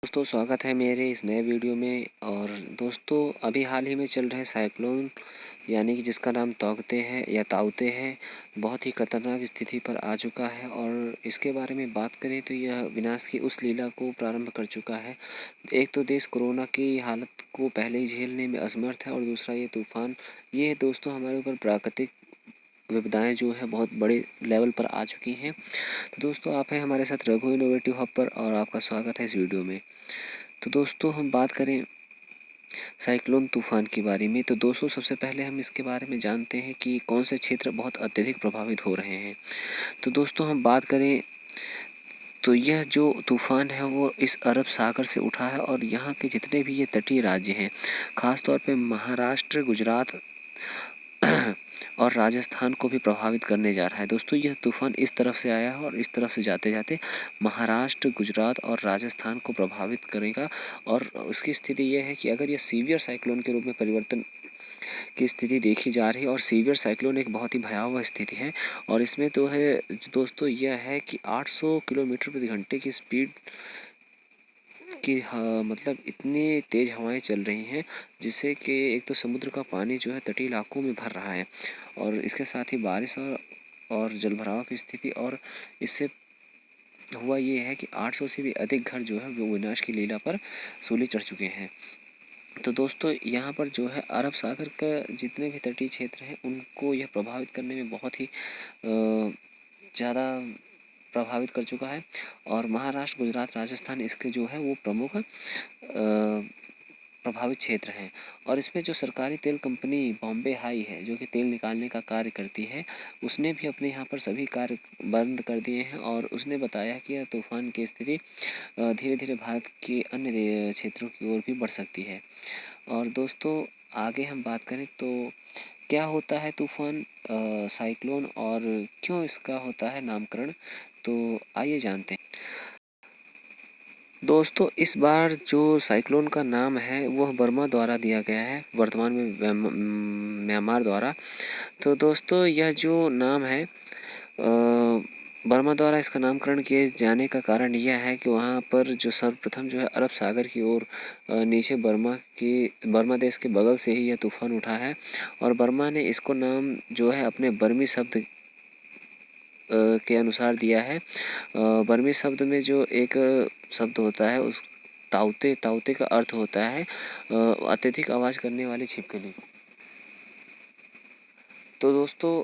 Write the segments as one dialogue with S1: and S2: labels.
S1: दोस्तों स्वागत है मेरे इस नए वीडियो में। और दोस्तों अभी हाल ही में चल रहे साइक्लोन यानी कि जिसका नाम तौकते है या ताउते है, बहुत ही खतरनाक स्थिति पर आ चुका है। और इसके बारे में बात करें तो यह विनाश की उस लीला को प्रारंभ कर चुका है। एक तो देश कोरोना की हालत को पहले ही झेलने में असमर्थ है, और दूसरा ये तूफान, ये दोस्तों हमारे ऊपर प्राकृतिक विपदाएं जो है बहुत बड़े लेवल पर आ चुकी हैं। तो दोस्तों आप हैं हमारे साथ रघु इनोवेटिव हब पर, और आपका स्वागत है इस वीडियो में। तो दोस्तों हम बात करें साइक्लोन तूफान के बारे में, तो दोस्तों सबसे पहले हम इसके बारे में जानते हैं कि कौन से क्षेत्र बहुत अत्यधिक प्रभावित हो रहे हैं। तो दोस्तों हम बात करें तो यह जो तूफान है वो इस अरब सागर से उठा है, और यहाँ के जितने भी ये तटीय राज्य हैं, खास तौर पे महाराष्ट्र, गुजरात और राजस्थान को भी प्रभावित करने जा रहा है। दोस्तों यह तूफान इस तरफ से आया है और इस तरफ से जाते जाते महाराष्ट्र, गुजरात और राजस्थान को प्रभावित करेगा। और उसकी स्थिति यह है कि अगर यह सीवियर साइक्लोन के रूप में परिवर्तन की स्थिति देखी जा रही है, और सीवियर साइक्लोन एक बहुत ही भयावह स्थिति है। और इसमें तो है दोस्तों यह है कि 800 किलोमीटर प्रति घंटे की स्पीड कि हाँ, मतलब इतनी तेज़ हवाएं चल रही हैं, जिससे कि एक तो समुद्र का पानी जो है तटीय इलाकों में भर रहा है, और इसके साथ ही बारिश और जलभराव की स्थिति। और इससे हुआ ये है कि 800 से भी अधिक घर जो है वो विनाश की लीला पर सूली चढ़ चुके हैं। तो दोस्तों यहाँ पर जो है अरब सागर का जितने भी तटीय क्षेत्र हैं उनको यह प्रभावित करने में बहुत ही ज़्यादा प्रभावित कर चुका है। और महाराष्ट्र, गुजरात, राजस्थान इसके जो है वो प्रमुख प्रभावित क्षेत्र हैं। और इसमें जो सरकारी तेल कंपनी बॉम्बे हाई है, जो कि तेल निकालने का कार्य करती है, उसने भी अपने यहाँ पर सभी कार्य बंद कर दिए हैं। और उसने बताया कि यह तूफान की स्थिति धीरे धीरे भारत के अन्य क्षेत्रों की ओर भी बढ़ सकती है। और दोस्तों आगे हम बात करें तो क्या होता है तूफान साइक्लोन, और क्यों इसका होता है नामकरण, तो आइए जानते हैं। दोस्तों इस बार जो साइक्लोन का नाम है वह बर्मा द्वारा दिया गया है, वर्तमान में म्यांमार द्वारा। तो दोस्तों यह जो नाम है बर्मा द्वारा इसका नामकरण किए जाने का कारण यह है कि वहाँ पर जो सर्वप्रथम जो है अरब सागर की ओर नीचे बर्मा देश के बगल से ही यह तूफान उठा है। और बर्मा ने इसको नाम जो है अपने बर्मी शब्द के अनुसार दिया है। बर्मी शब्द में जो एक शब्द होता है उस ताउते, ताउते का अर्थ होता है अत्यधिक आवाज़ करने वाली छिपकली। तो दोस्तों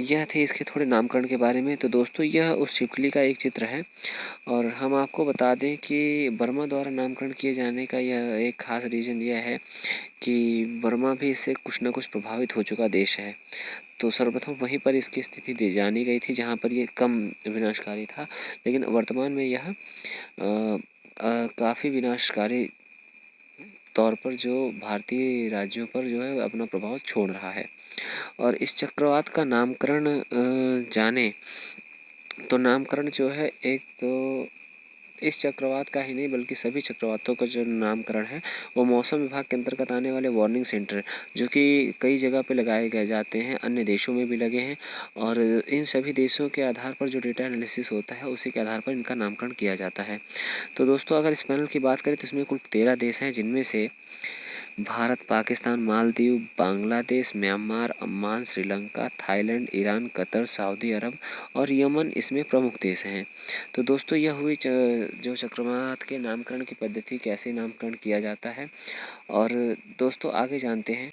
S1: यह थे इसके थोड़े नामकरण के बारे में। तो दोस्तों यह उस छिपकली का एक चित्र है। और हम आपको बता दें कि बर्मा द्वारा नामकरण किए जाने का यह एक ख़ास रीज़न यह है कि बर्मा भी इससे कुछ न कुछ प्रभावित हो चुका देश है। तो सर्वप्रथम वहीं पर इसकी स्थिति दी जानी गई थी जहाँ पर ये कम विनाशकारी था, लेकिन वर्तमान में यह काफ़ी विनाशकारी तौर पर जो भारतीय राज्यों पर जो है अपना प्रभाव छोड़ रहा है। और इस चक्रवात का नामकरण जाने तो नामकरण जो है एक तो इस चक्रवात का ही नहीं बल्कि सभी चक्रवातों का जो नामकरण है वो मौसम विभाग के अंतर्गत आने वाले वार्निंग सेंटर, जो कि कई जगह पे लगाए गए जाते हैं, अन्य देशों में भी लगे हैं। और इन सभी देशों के आधार पर जो डेटा एनालिसिस होता है उसी के आधार पर इनका नामकरण किया जाता है। तो दोस्तों अगर इस पैनल की बात करें तो इसमें कुल 13 देश हैं, जिनमें से Bharat, Pakistan, Maldives, Bangladesh, Myanmar, Oman, Sri Lanka, Thailand, Iran, Qatar, Saudi Arab और यमन इसमें प्रमुख देश हैं। तो दोस्तों यह हुई जो चक्रवात के नामकरण की पद्धति, कैसे नामकरण किया जाता है। और दोस्तों आगे जानते हैं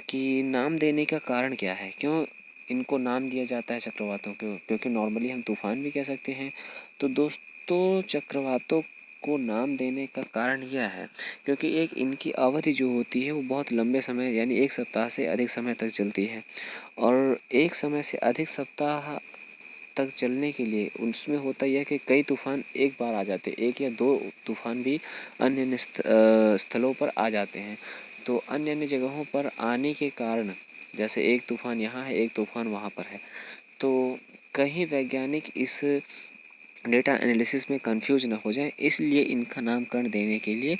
S1: कि नाम देने का कारण क्या है, क्यों इनको नाम दिया जाता है चक्रवातों को, क्योंकि नॉर्मली हम तूफान भी कह सकते हैं। तो दोस्तों चक्रवातों को नाम देने का कारण यह है क्योंकि एक इनकी अवधि जो होती है वो बहुत लंबे समय यानी एक सप्ताह से अधिक समय तक चलती है। और एक समय से अधिक सप्ताह तक चलने के लिए उसमें होता यह है कि कई तूफान एक बार आ जाते, एक या दो तूफान भी अन्य अन्य स्थलों पर आ जाते हैं। तो अन्य अन्य जगहों पर आने के कारण जैसे एक तूफान यहाँ है, एक तूफान वहाँ पर है, तो कहीं वैज्ञानिक इस डेटा एनालिसिस में कंफ्यूज ना हो जाए, इसलिए इनका नामकरण देने के लिए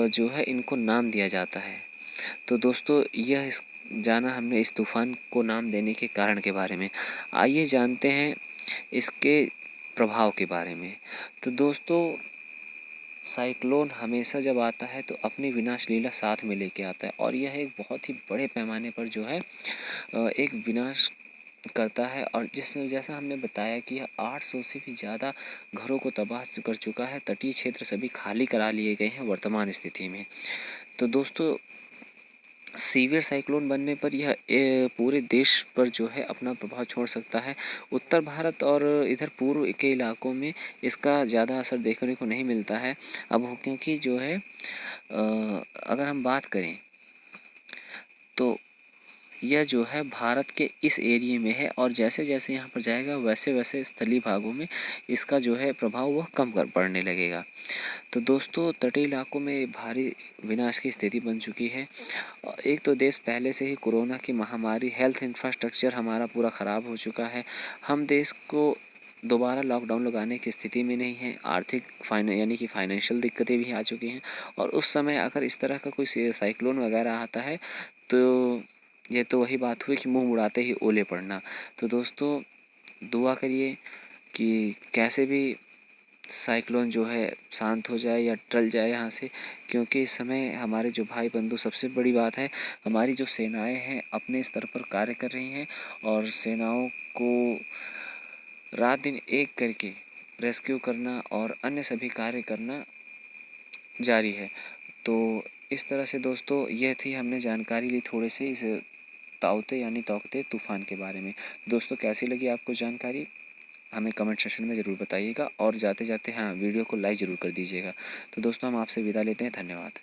S1: जो है इनको नाम दिया जाता है। तो दोस्तों यह जाना हमने इस तूफान को नाम देने के कारण के बारे में। आइए जानते हैं इसके प्रभाव के बारे में। तो दोस्तों, साइक्लोन हमेशा जब आता है तो अपनी विनाश लीला साथ में लेके आता है, और यह एक बहुत ही बड़े पैमाने पर जो है एक विनाश करता है। और जैसा हमने बताया कि यह 800 से भी ज़्यादा घरों को तबाह कर चुका है। तटीय क्षेत्र सभी खाली करा लिए गए हैं वर्तमान स्थिति में। तो दोस्तों, सीवियर साइक्लोन बनने पर यह पूरे देश पर जो है अपना प्रभाव छोड़ सकता है। उत्तर भारत और इधर पूर्व के इलाकों में इसका ज़्यादा असर देखने को नहीं मिलता है अब, क्योंकि जो है अगर हम बात करें तो यह जो है भारत के इस एरिए में है, और जैसे जैसे यहाँ पर जाएगा वैसे वैसे स्थलीय भागों में इसका जो है प्रभाव वह कम कर पड़ने लगेगा। तो दोस्तों, तटीय इलाकों में भारी विनाश की स्थिति बन चुकी है। एक तो देश पहले से ही कोरोना की महामारी, हेल्थ इंफ्रास्ट्रक्चर हमारा पूरा ख़राब हो चुका है। हम देश को दोबारा लॉकडाउन लगाने की स्थिति में नहीं है। आर्थिक यानी कि फाइनेंशियल दिक्कतें भी आ चुकी हैं, और उस समय अगर इस तरह का कोई साइक्लोन वगैरह आता है तो ये तो वही बात हुई कि मुंह उड़ाते ही ओले पड़ना। तो दोस्तों, दुआ करिए कि कैसे भी साइक्लोन जो है शांत हो जाए या टल जाए यहाँ से, क्योंकि इस समय हमारे जो भाई बंधु, सबसे बड़ी बात है हमारी जो सेनाएं हैं अपने स्तर पर कार्य कर रही हैं, और सेनाओं को रात दिन एक करके रेस्क्यू करना और अन्य सभी कार्य करना जारी है। तो इस तरह से दोस्तों, यह थी, हमने जानकारी ली थोड़े से इस ताउते यानी तौकते तूफान के बारे में। दोस्तों, कैसी लगी आपको जानकारी, हमें कमेंट सेक्शन में ज़रूर बताइएगा, और जाते जाते हाँ, वीडियो को लाइक ज़रूर कर दीजिएगा। तो दोस्तों, हम आपसे विदा लेते हैं। धन्यवाद।